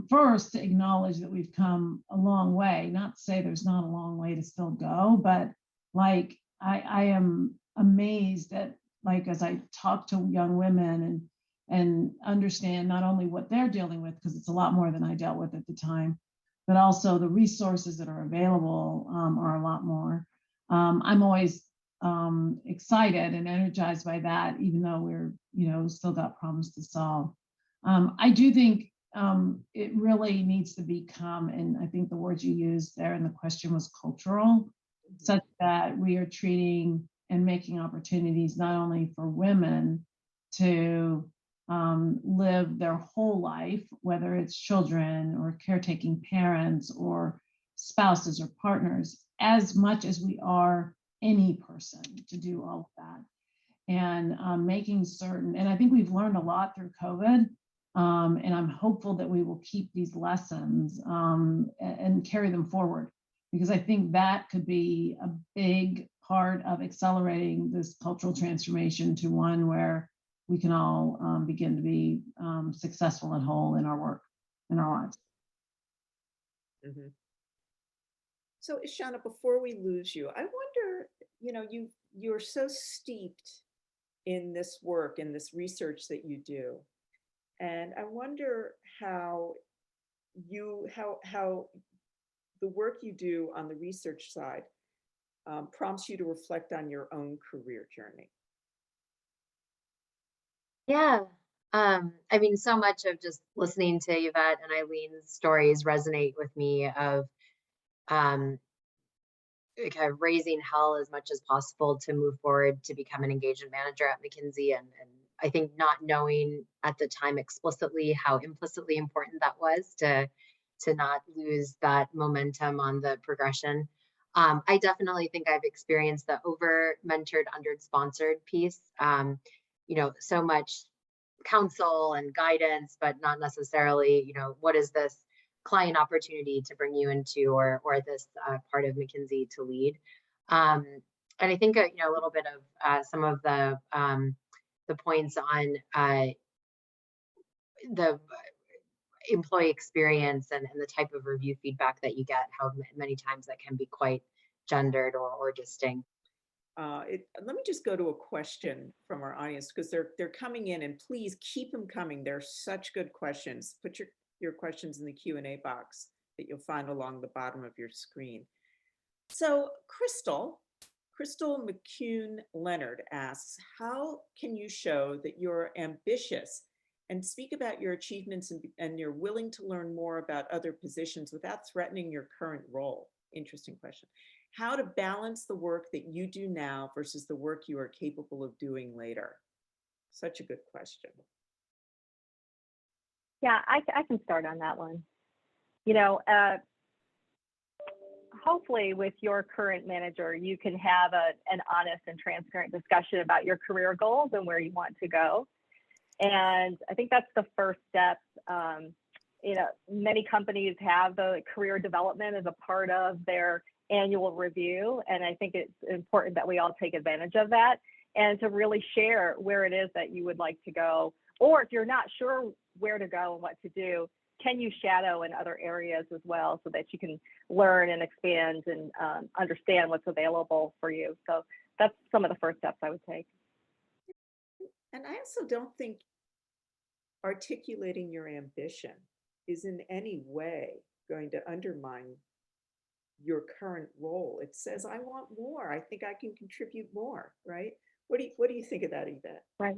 first, to acknowledge that we've come a long way, not to say there's not a long way to still go, but like I am amazed at, like, as I talk to young women and understand not only what they're dealing with, because it's a lot more than I dealt with at the time, but also the resources that are available are a lot more. I'm always excited and energized by that, even though we're, still got problems to solve. I do think it really needs to become, and I think the words you used there in the question was cultural, such that we are treating and making opportunities not only for women to live their whole life, whether it's children or caretaking parents or spouses or partners, as much as we are any person to do all of that. And making certain, and I think we've learned a lot through COVID, and I'm hopeful that we will keep these lessons and carry them forward, because I think that could be a big part of accelerating this cultural transformation to one where we can all begin to be successful and whole in our work, in our lives. Mhm. So Ishana, before we lose you, I wonder, you're so steeped in this work, in this research that you do. And I wonder how the work you do on the research side prompts you to reflect on your own career journey. Yeah. I mean, so much of just listening to Yvette and Eileen's stories resonate with me of kind of raising hell as much as possible to move forward to become an engagement manager at McKinsey. And I think not knowing at the time explicitly how implicitly important that was to not lose that momentum on the progression. I definitely think I've experienced the over mentored, under sponsored piece. So much counsel and guidance, but not necessarily, what is this client opportunity to bring you into, or this part of McKinsey to lead. And I think a little bit of some of the points on the employee experience and the type of review feedback that you get, how many times that can be quite gendered or distinct. Let me just go to a question from our audience, because they're coming in, and please keep them coming. They're such good questions. Put your questions in the Q&A box that you'll find along the bottom of your screen. So Crystal McCune Leonard asks, how can you show that you're ambitious and speak about your achievements and you're willing to learn more about other positions without threatening your current role? Interesting question. How to balance the work that you do now versus the work you are capable of doing later? Such a good question. Yeah, I can start on that one. Hopefully with your current manager, you can have an honest and transparent discussion about your career goals and where you want to go. And I think that's the first step. Many companies have the career development as a part of their annual review. And I think it's important that we all take advantage of that and to really share where it is that you would like to go. Or if you're not sure where to go and what to do, can you shadow in other areas as well so that you can learn and expand and understand what's available for you? So that's some of the first steps I would take. And I also don't think articulating your ambition is in any way going to undermine your current role. It says, I want more. I think I can contribute more, right? What do you think of that, Yvette? Right.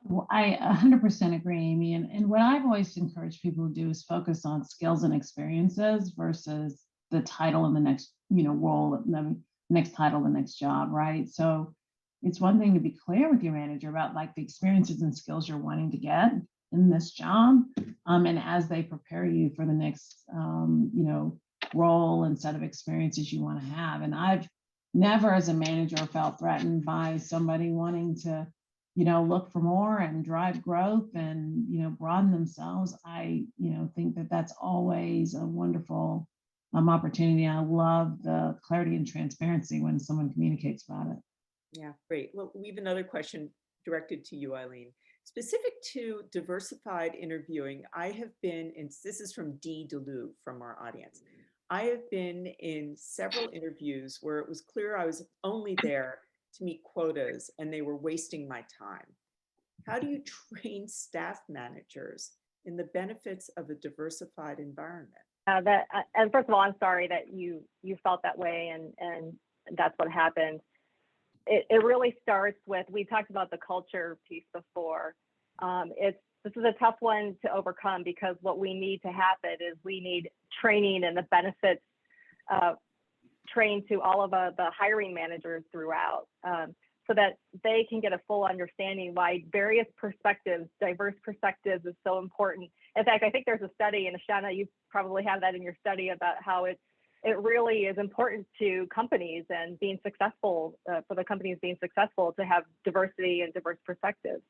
Well, I 100% agree, Amy. And what I've always encouraged people to do is focus on skills and experiences versus the title and the next, role, the next title, the next job, right? So it's one thing to be clear with your manager about like the experiences and skills you're wanting to get in this job. And as they prepare you for the next, role and set of experiences you want to have. And I've never as a manager felt threatened by somebody wanting to look for more and drive growth and, broaden themselves. I, think that that's always a wonderful opportunity. I love the clarity and transparency when someone communicates about it. Yeah, great. Well, we have another question directed to you, Eileen. Specific to diversified interviewing, I have been in, this is from D. DeLu from our audience. I have been in several interviews where it was clear I was only there to meet quotas and they were wasting my time. How do you train staff managers in the benefits of a diversified environment? And first of all, I'm sorry that you felt that way and that's what happened. It really starts with, we talked about the culture piece before. This is a tough one to overcome because what we need to happen is we need training and the benefits trained to all of the hiring managers throughout so that they can get a full understanding why various perspectives, diverse perspectives is so important. In fact, I think there's a study, and Ishana, you probably have that in your study about how it really is important to companies and being successful, for the companies being successful, to have diversity and diverse perspectives.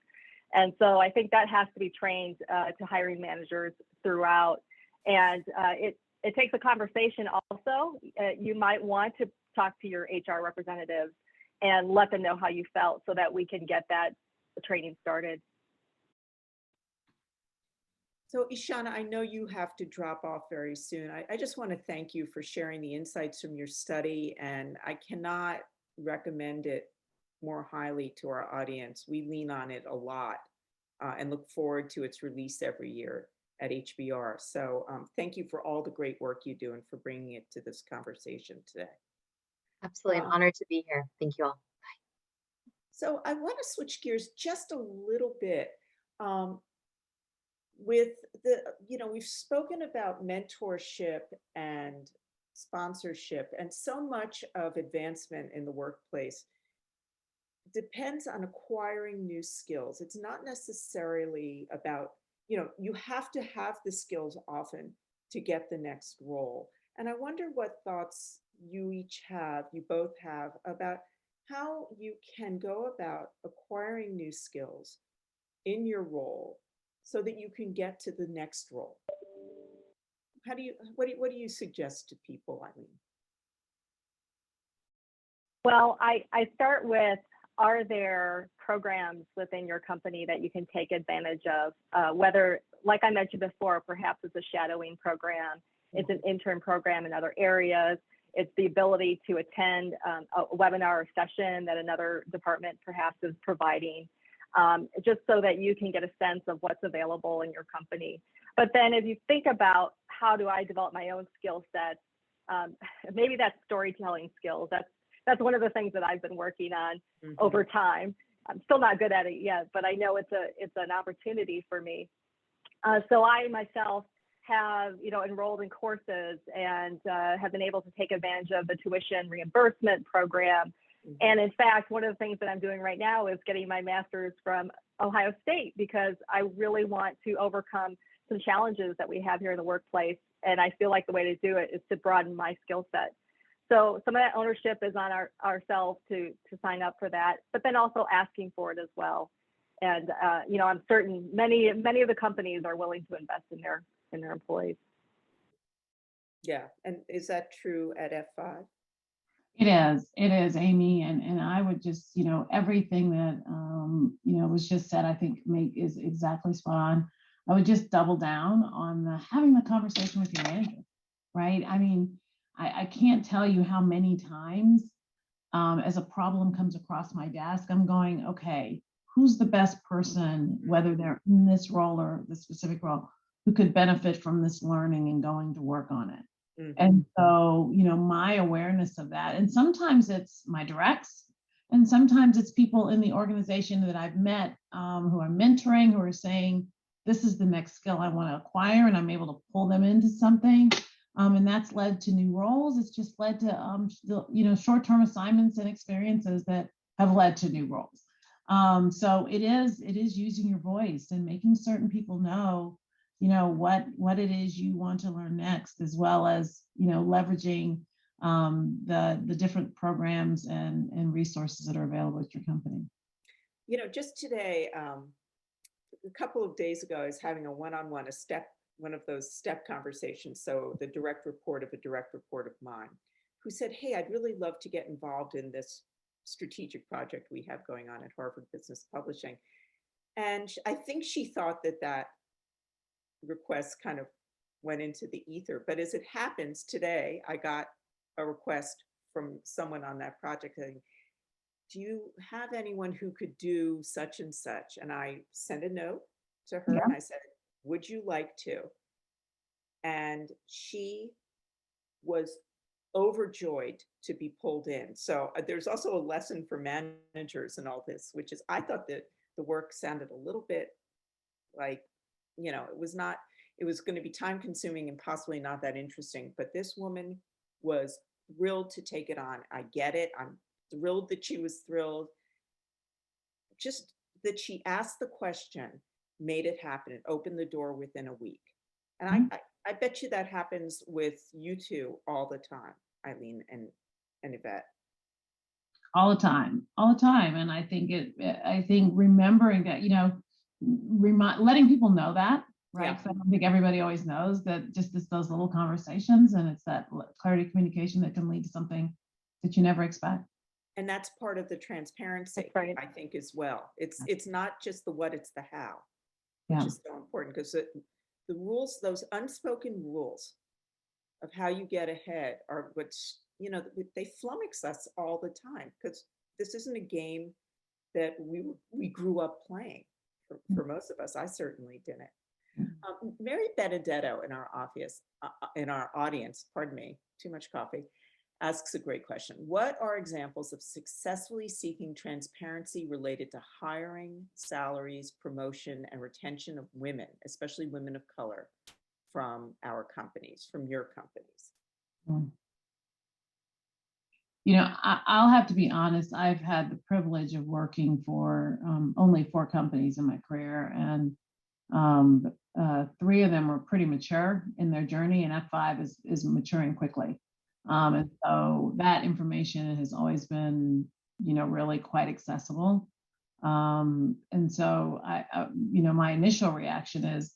And so I think that has to be trained to hiring managers throughout. And it takes a conversation also. You might want to talk to your HR representatives and let them know how you felt so that we can get that training started. So Ishana, I know you have to drop off very soon. I just want to thank you for sharing the insights from your study, and I cannot recommend it more highly to our audience. We lean on it a lot and look forward to its release every year at HBR. So thank you for all the great work you do and for bringing it to this conversation today. Absolutely an honor to be here. Thank you all. So I want to switch gears just a little bit. With the, we've spoken about mentorship and sponsorship, and so much of advancement in the workplace depends on acquiring new skills. It's not necessarily about, you have to have the skills often to get the next role. And I wonder what thoughts you both have about how you can go about acquiring new skills in your role so that you can get to the next role. What do you suggest to people, Eileen? Well, I start with, are there programs within your company that you can take advantage of? Whether, like I mentioned before, perhaps it's a shadowing program, it's an intern program in other areas, it's the ability to attend a webinar or session that another department perhaps is providing, just so that you can get a sense of what's available in your company. But then if you think about, how do I develop my own skill sets? Maybe that's storytelling skills. That's one of the things that I've been working on over time. I'm still not good at it yet, but I know it's an opportunity for me. So I myself have enrolled in courses and have been able to take advantage of the tuition reimbursement program. And in fact, one of the things that I'm doing right now is getting my master's from Ohio State, because I really want to overcome some challenges that we have here in the workplace. And I feel like the way to do it is to broaden my skill set. So some of that ownership is on ourselves to sign up for that, but then also asking for it as well. And I'm certain many of the companies are willing to invest in their employees. Yeah, and is that true at F5? It is, Amy, and I would just, everything that was just said, I think is exactly spot on. I would just double down on having the conversation with your manager, right? I mean, I can't tell you how many times as a problem comes across my desk, I'm going, okay, who's the best person, whether they're in this role or the specific role, who could benefit from this learning and going to work on it? And so, my awareness of that, and sometimes it's my directs, and sometimes it's people in the organization that I've met who I'm mentoring, who are saying, this is the next skill I want to acquire, and I'm able to pull them into something. And that's led to new roles. It's just led to, short-term assignments and experiences that have led to new roles. So it is using your voice and making certain people know, what it is you want to learn next, as well as, leveraging the different programs and resources that are available at your company. Just today, a couple of days ago, I was having a one-on-one, one of those step conversations. So the direct report of a direct report of mine, who said, hey, I'd really love to get involved in this strategic project we have going on at Harvard Business Publishing. And I think she thought that request kind of went into the ether. But as it happens today, I got a request from someone on that project saying, do you have anyone who could do such and such? And I sent a note to her and I said, would you like to? And she was overjoyed to be pulled in. So there's also a lesson for managers in all this, which is, I thought that the work sounded a little bit like, it was going to be time consuming and possibly not that interesting, but this woman was thrilled to take it on. I get it. I'm thrilled that she was thrilled. Just that she asked the question made it happen. It opened the door within a week. And I bet you that happens with you two all the time, Eileen and Yvette. All the time, all the time. And I think remembering that, letting people know that, right? Yeah. 'Cause I don't think everybody always knows that. Just it's those little conversations, and it's that clarity of communication that can lead to something that you never expect. And that's part of the transparency, That's right. I think, as well. It's not just the what, it's the how, Yeah. which is so important, because the rules, those unspoken rules of how you get ahead are what's, they flummox us all the time, because this isn't a game that we grew up playing. For most of us, I certainly didn't. Mary Benedetto in our audience, pardon me, too much coffee, asks a great question. What are examples of successfully seeking transparency related to hiring, salaries, promotion, and retention of women, especially women of color, from our companies, from your companies? I'll have to be honest. I've had the privilege of working for only 4 companies in my career, and 3 of them were pretty mature in their journey, and F5 is maturing quickly. And so that information has always been, really quite accessible. And so my initial reaction is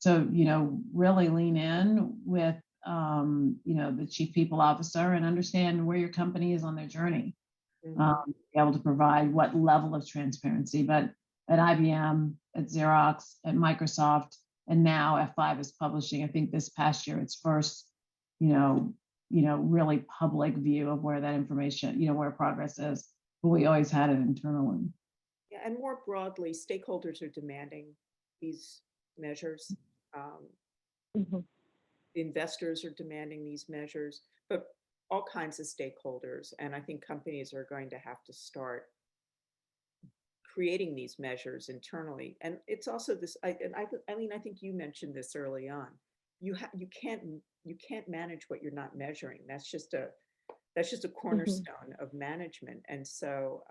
to, really lean in with, the chief people officer and understand where your company is on their journey. Mhm. Be able to provide what level of transparency. But at IBM, at Xerox, at Microsoft, and now F5 is publishing, I think this past year, its first, really public view of where that information, where progress is. But we always had it internally. Yeah, and more broadly, stakeholders are demanding these measures. Mhm. Investors are demanding these measures, but all kinds of stakeholders. And I think companies are going to have to start creating these measures internally. And it's also this, I think you mentioned this early on. You can't manage what you're not measuring. That's just a cornerstone of management. And so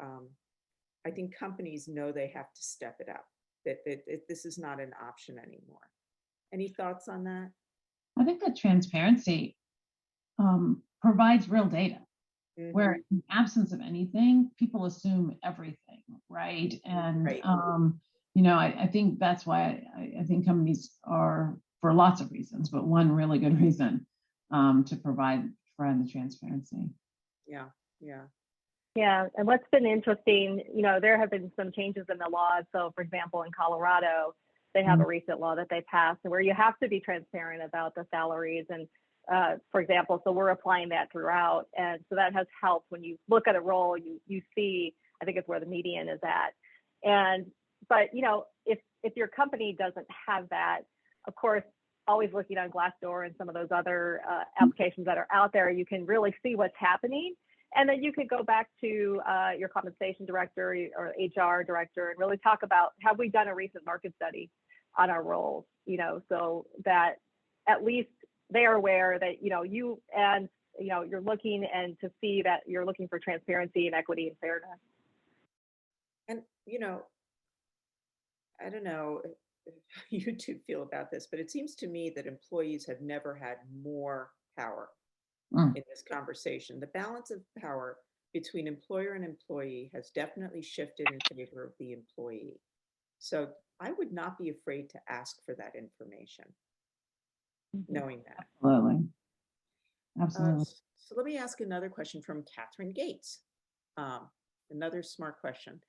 I think companies know they have to step it up, that this is not an option anymore. Any thoughts on that? I think that transparency provides real data, where in the absence of anything, people assume everything, right? And Right. I think that's why I think companies are, for lots of reasons, but one really good reason to provide the transparency. Yeah. Yeah, and what's been interesting, there have been some changes in the laws. So, for example, in Colorado, they have a recent law that they passed where you have to be transparent about the salaries. And for example, so we're applying that throughout. And so that has helped. When you look at a role, you see, I think it's where the median is at. But if your company doesn't have that, of course, always looking on Glassdoor and some of those other applications that are out there, you can really see what's happening. And then you could go back to your compensation director or HR director and really talk about, have we done a recent market study on our roles, so that at least they are aware that, you and, you're looking, and to see that you're looking for transparency and equity and fairness. And, I don't know how you two feel about this, but it seems to me that employees have never had more power in this conversation. The balance of power between employer and employee has definitely shifted in favor of the employee. So I would not be afraid to ask for that information, knowing that. Absolutely. So let me ask another question from Catherine Gates. Another smart question.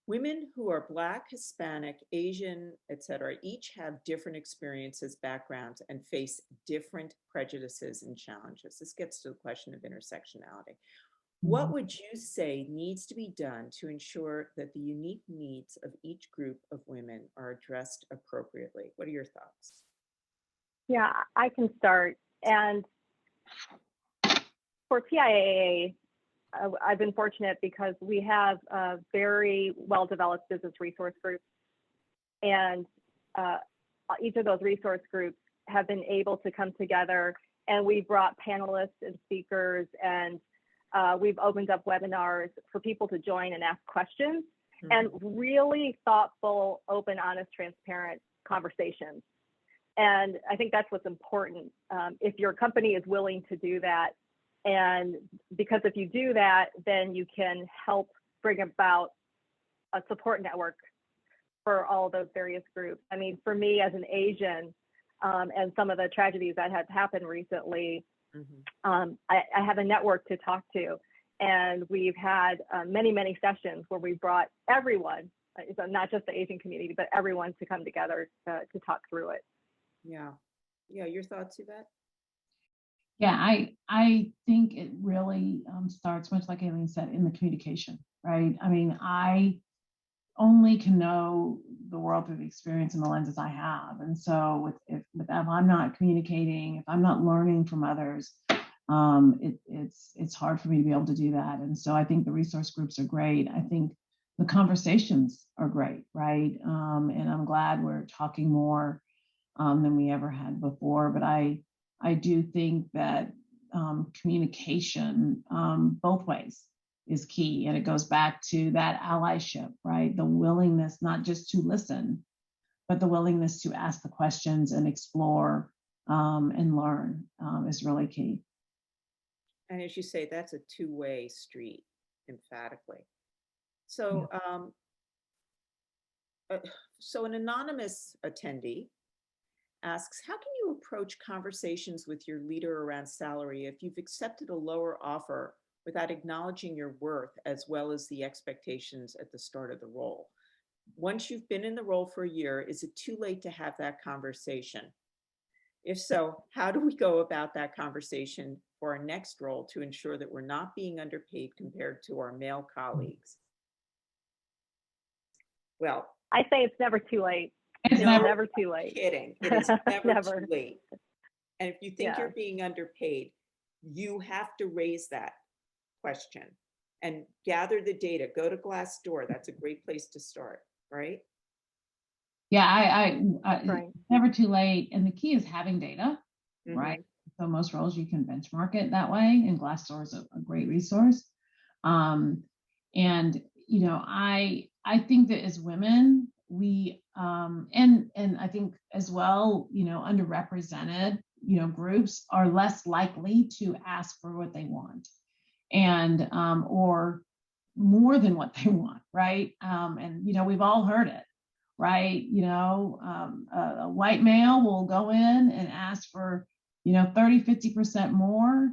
Women who are Black, Hispanic, Asian, etc., each have different experiences, backgrounds, and face different prejudices and challenges. This gets to the question of intersectionality. What would you say needs to be done to ensure that the unique needs of each group of women are addressed appropriately? What are your thoughts? Yeah, I can start. And for TIAA, I've been fortunate because we have a very well-developed business resource group, and each of those resource groups have been able to come together, and we've brought panelists and speakers, and we've opened up webinars for people to join and ask questions, and really thoughtful, open, honest, transparent conversations. And I think that's what's important. If your company is willing to do that, and because if you do that, then you can help bring about a support network for all those various groups. I mean, for me as an Asian, and some of the tragedies that have happened recently, I have a network to talk to. And we've had many, many sessions where we brought everyone, so not just the Asian community, but everyone to come together to talk through it. Yeah. Yeah. Your thoughts, Yvette? Yeah, I think it really starts, much like Aileen said, in the communication, right? I mean, I only can know the world through the experience and the lenses I have. And so if I'm not communicating, if I'm not learning from others, it's hard for me to be able to do that. And so I think the resource groups are great. I think the conversations are great, right? And I'm glad we're talking more than we ever had before. But I do think that communication both ways is key. And it goes back to that allyship, right? The willingness not just to listen, but the willingness to ask the questions and explore and learn is really key. And as you say, that's a two-way street, emphatically. So, so an anonymous attendee asks, how can you approach conversations with your leader around salary if you've accepted a lower offer without acknowledging your worth as well as the expectations at the start of the role? Once you've been in the role for a year, is it too late to have that conversation? If so, how do we go about that conversation for our next role to ensure that we're not being underpaid compared to our male colleagues? Well, I say it's never too late. It's no, never too late. Kidding. It is never, Never. too late. And if you think you're being underpaid, you have to raise that question and gather the data. Go to Glassdoor. That's a great place to start, right? Yeah, I Right. never too late. And the key is having data, Mhm. right? So most roles you can benchmark it that way, and Glassdoor is a great resource. And you know, I think that as women, we and I think as well, you know, underrepresented, you know, groups are less likely to ask for what they want, and or more than what they want, right? And you know, we've all heard it, right? You know, a white male will go in and ask for, you know, 30-50% more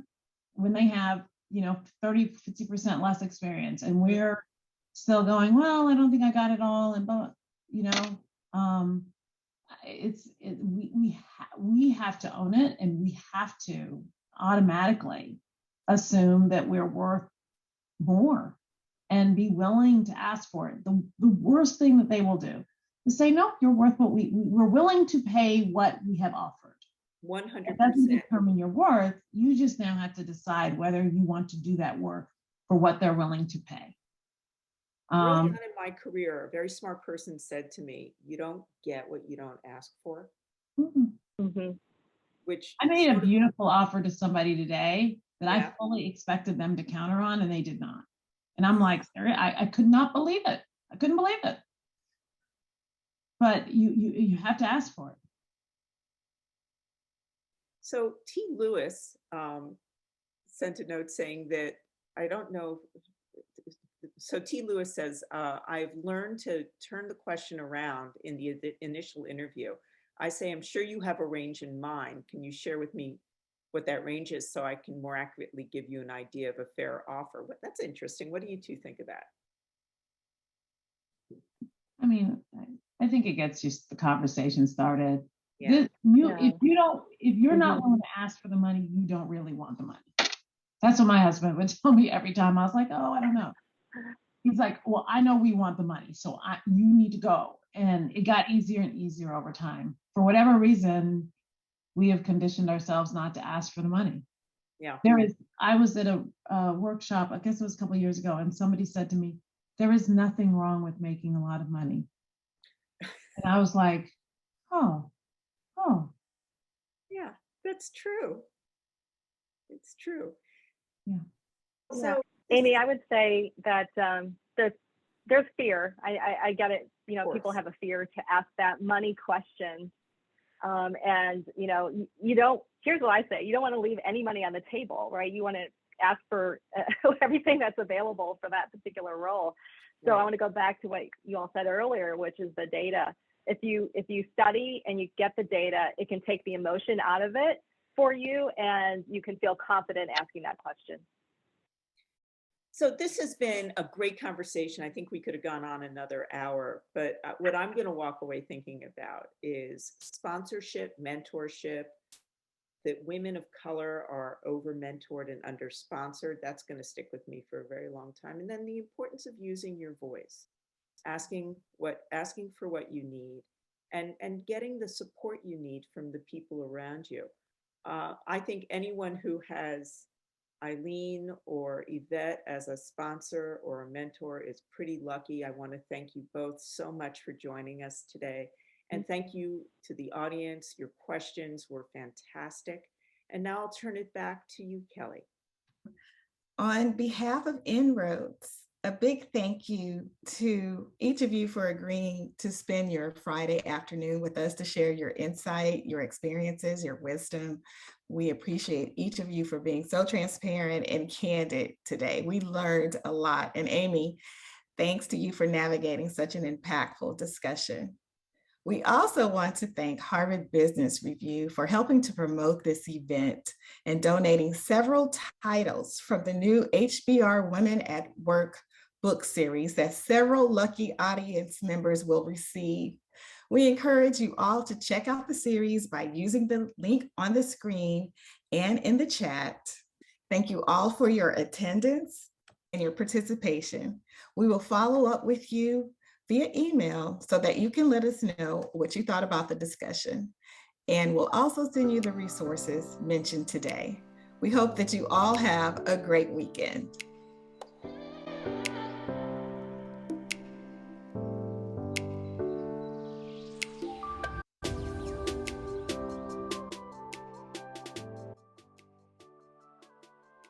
when they have, you know, 30-50% less experience, and we're still going, well, I don't think I got it all, and but you know, we have to own it, and we have to automatically assume that we're worth more and be willing to ask for it. The worst thing that they will do is say, no, you're worth what we're willing to pay what we have offered. 100%. It doesn't determine your worth. You just now have to decide whether you want to do that work for what they're willing to pay. Early on in my career, a very smart person said to me, you don't get what you don't ask for. Mm-hmm. Which I made a beautiful offer to somebody today that Yeah. I fully expected them to counter on, and they did not. And I'm like, I could not believe it. I couldn't believe it. But you have to ask for it. So T. Lewis sent a note saying that, I don't know. So T. Lewis says, I've learned to turn the question around in the initial interview. I say, I'm sure you have a range in mind. Can you share with me what that range is so I can more accurately give you an idea of a fair offer? But that's interesting. What do you two think of that? I mean, I think it gets just the conversation started. Yeah. If you're not willing to ask for the money, you don't really want the money. That's what my husband would tell me every time. I was like, oh, I don't know. He's like, well, I know we want the money, so you need to go. And it got easier and easier over time. For whatever reason, we have conditioned ourselves not to ask for the money. Yeah. I was at a workshop, I guess it was a couple of years ago, and somebody said to me, there is nothing wrong with making a lot of money. And I was like, oh. Yeah, that's true. It's true. Yeah. So Amy, I would say that there's fear. I get it. You know, people have a fear to ask that money question. And, you know, you don't, here's what I say, you don't want to leave any money on the table, right? You want to ask for everything that's available for that particular role. So I want to go back to what you all said earlier, which is the data. If you study and you get the data, it can take the emotion out of it for you, and you can feel confident asking that question. So this has been a great conversation. I think we could have gone on another hour, but what I'm going to walk away thinking about is sponsorship, mentorship, that women of color are over-mentored and under-sponsored. That's going to stick with me for a very long time. And then the importance of using your voice, asking for what you need, and getting the support you need from the people around you. I think anyone who has Eileen or Yvette as a sponsor or a mentor is pretty lucky. I want to thank you both so much for joining us today. And thank you to the audience. Your questions were fantastic. And now I'll turn it back to you, Kelly. On behalf of Inroads, a big thank you to each of you for agreeing to spend your Friday afternoon with us to share your insight, your experiences, your wisdom. We appreciate each of you for being so transparent and candid today. We learned a lot. And Amy, thanks to you for navigating such an impactful discussion. We also want to thank Harvard Business Review for helping to promote this event and donating several titles from the new HBR Women at Work book series that several lucky audience members will receive. We encourage you all to check out the series by using the link on the screen and in the chat. Thank you all for your attendance and your participation. We will follow up with you via email so that you can let us know what you thought about the discussion. And we'll also send you the resources mentioned today. We hope that you all have a great weekend.